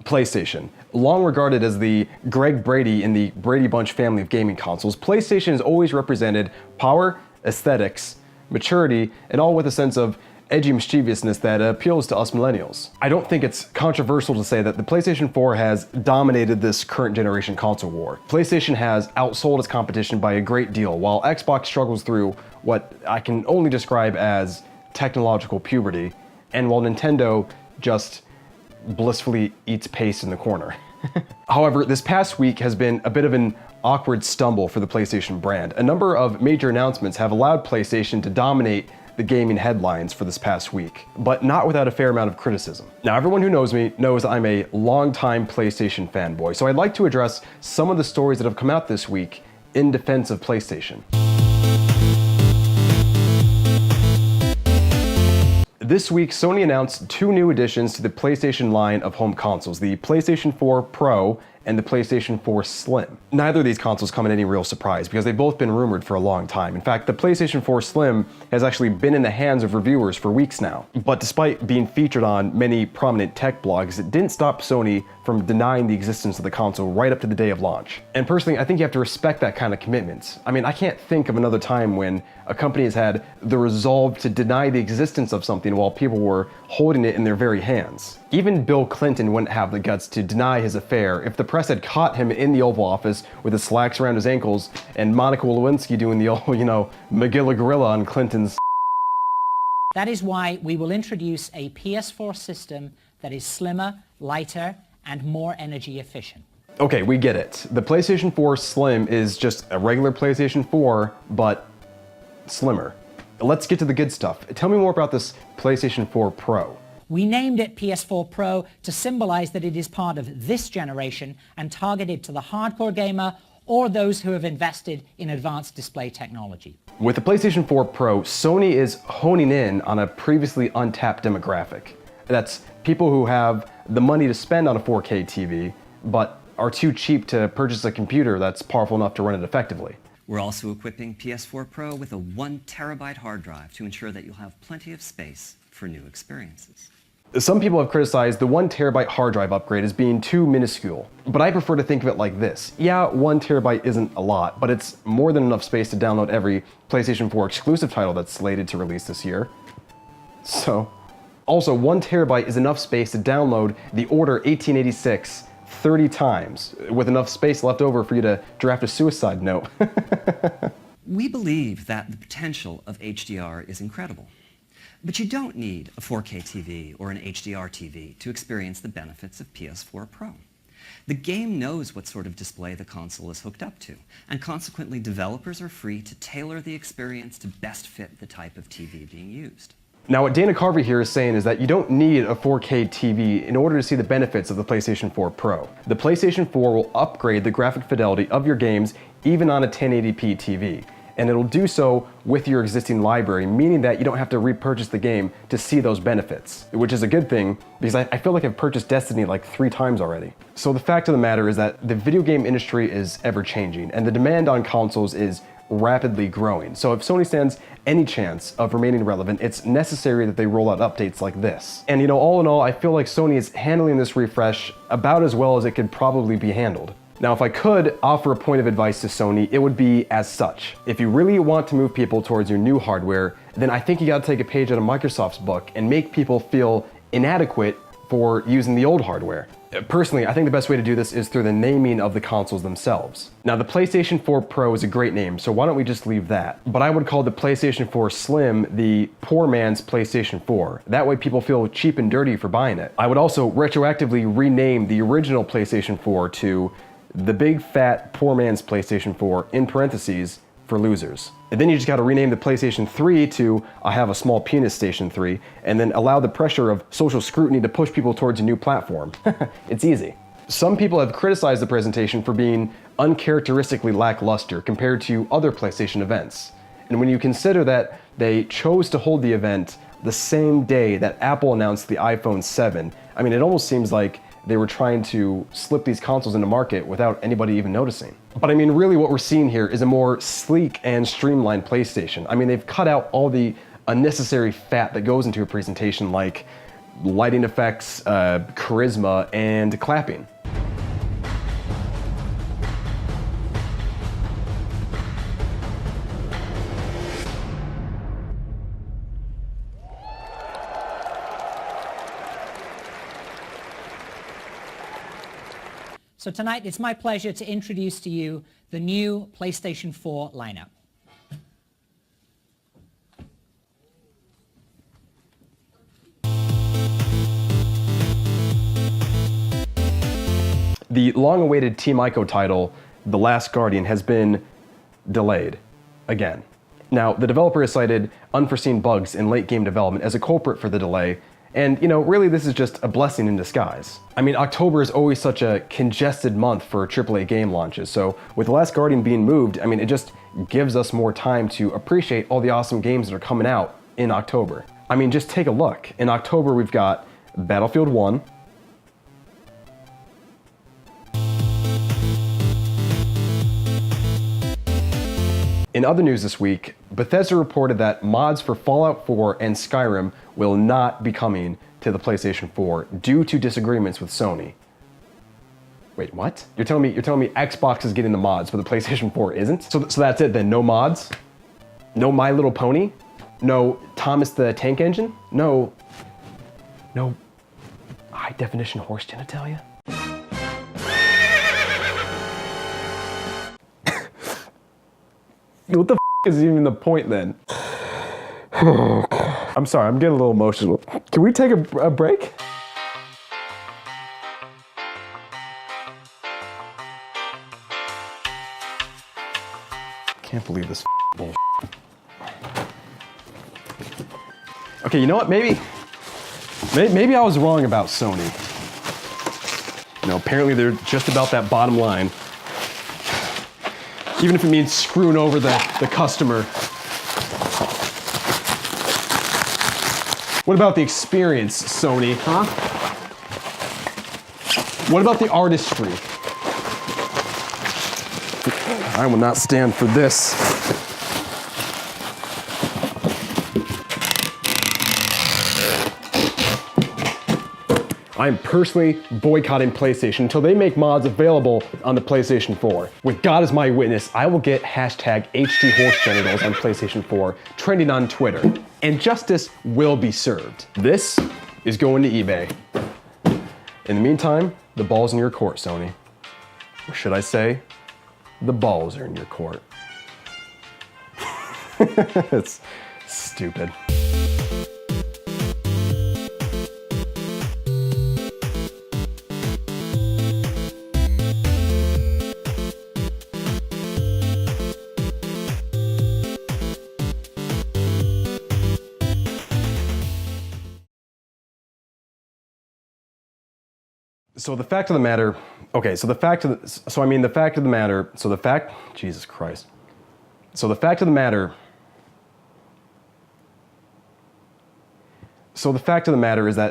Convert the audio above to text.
PlayStation. Long regarded as the Greg Brady in the Brady Bunch family of gaming consoles, PlayStation has always represented power, aesthetics, maturity, and all with a sense of edgy mischievousness that appeals to us millennials. I don't think it's controversial to say that the PlayStation 4 has dominated this current generation console war. PlayStation has outsold its competition by a great deal, while Xbox struggles through what I can only describe as technological puberty, and while Nintendo just blissfully eats paste in the corner. However, this past week has been a bit of an awkward stumble for the PlayStation brand. A number of major announcements have allowed PlayStation to dominate the gaming headlines for this past week, but not without a fair amount of criticism. Now, everyone who knows me knows I'm a longtime PlayStation fanboy, so I'd like to address some of the stories that have come out this week in defense of PlayStation. This week, Sony announced two new additions to the PlayStation line of home consoles, the PlayStation 4 Pro and the PlayStation 4 Slim. Neither of these consoles come at any real surprise because they've both been rumored for a long time. In fact, the PlayStation 4 Slim has actually been in the hands of reviewers for weeks now. But despite being featured on many prominent tech blogs, it didn't stop Sony from denying the existence of the console right up to the day of launch. And personally, I think you have to respect that kind of commitment. I mean, I can't think of another time when a company has had the resolve to deny the existence of something while people were holding it in their very hands. Even Bill Clinton wouldn't have the guts to deny his affair if the press had caught him in the Oval Office with his slacks around his ankles and Monica Lewinsky doing the old, Magilla Gorilla on Clinton's. That is why we will introduce a PS4 system that is slimmer, lighter, and more energy efficient. Okay, we get it. The PlayStation 4 Slim is just a regular PlayStation 4, but slimmer. Let's get to the good stuff. Tell me more about this PlayStation 4 Pro. We named it PS4 Pro to symbolize that it is part of this generation and targeted to the hardcore gamer or those who have invested in advanced display technology. With the PlayStation 4 Pro, Sony is honing in on a previously untapped demographic. That's people who have the money to spend on a 4K TV, but are too cheap to purchase a computer that's powerful enough to run it effectively. We're also equipping PS4 Pro with a 1 terabyte hard drive to ensure that you'll have plenty of space for new experiences. Some people have criticized the 1 terabyte hard drive upgrade as being too minuscule, but I prefer to think of it like this. Yeah, 1 terabyte isn't a lot, but it's more than enough space to download every PlayStation 4 exclusive title that's slated to release this year. So, also 1 terabyte is enough space to download The Order 1886 30 times, with enough space left over for you to draft a suicide note. We believe that the potential of HDR is incredible. But you don't need a 4K TV or an HDR TV to experience the benefits of PS4 Pro. The game knows what sort of display the console is hooked up to, and consequently developers are free to tailor the experience to best fit the type of TV being used. Now, what Dana Carvey here is saying is that you don't need a 4K TV in order to see the benefits of the PlayStation 4 Pro. The PlayStation 4 will upgrade the graphic fidelity of your games even on a 1080p TV. And it'll do so with your existing library, meaning that you don't have to repurchase the game to see those benefits, which is a good thing because I feel like I've purchased Destiny like 3 times already. So the fact of the matter is that the video game industry is ever changing and the demand on consoles is rapidly growing. So if Sony stands any chance of remaining relevant, it's necessary that they roll out updates like this. And all in all, I feel like Sony is handling this refresh about as well as it could probably be handled. Now, if I could offer a point of advice to Sony, it would be as such. If you really want to move people towards your new hardware, then I think you gotta take a page out of Microsoft's book and make people feel inadequate for using the old hardware. Personally, I think the best way to do this is through the naming of the consoles themselves. Now, the PlayStation 4 Pro is a great name, so why don't we just leave that? But I would call the PlayStation 4 Slim the poor man's PlayStation 4. That way people feel cheap and dirty for buying it. I would also retroactively rename the original PlayStation 4 to the big fat poor man's PlayStation 4 in parentheses for losers. And then you just gotta rename the PlayStation 3 to I have a small penis Station 3 and then allow the pressure of social scrutiny to push people towards a new platform. It's easy. Some people have criticized the presentation for being uncharacteristically lackluster compared to other PlayStation events. And when you consider that they chose to hold the event the same day that Apple announced the iPhone 7, I mean, it almost seems like they were trying to slip these consoles into market without anybody even noticing. But I mean, really what we're seeing here is a more sleek and streamlined PlayStation. I mean, they've cut out all the unnecessary fat that goes into a presentation like lighting effects, charisma, and clapping. So tonight, it's my pleasure to introduce to you the new PlayStation 4 lineup. The long-awaited Team Ico title, The Last Guardian, has been delayed again. Now, the developer has cited unforeseen bugs in late-game development as a culprit for the delay, and, really this is just a blessing in disguise. I mean, October is always such a congested month for AAA game launches, so with The Last Guardian being moved, I mean, it just gives us more time to appreciate all the awesome games that are coming out in October. I mean, just take a look. In October, we've got Battlefield 1, in other news this week, Bethesda reported that mods for Fallout 4 and Skyrim will not be coming to the PlayStation 4 due to disagreements with Sony. Wait, what? You're telling me Xbox is getting the mods, but the PlayStation 4 isn't? So that's it then, no mods? No My Little Pony? No Thomas the Tank Engine? No high definition horse genitalia? What the is even the point then? I'm sorry, I'm getting a little emotional. Can we take a break? Can't believe this bullshit. Okay, you know what? Maybe I was wrong about Sony. Apparently they're just about that bottom line. Even if it means screwing over the customer. What about the experience, Sony, huh? What about the artistry? I will not stand for this. I am personally boycotting PlayStation until they make mods available on the PlayStation 4. With God as my witness, I will get hashtag HD horse genitals on PlayStation 4 trending on Twitter, and justice will be served. This is going to eBay. In the meantime, the ball's in your court, Sony. Or should I say, the balls are in your court. It's stupid. So the fact of the matter, okay, Jesus Christ. So the fact of the matter is that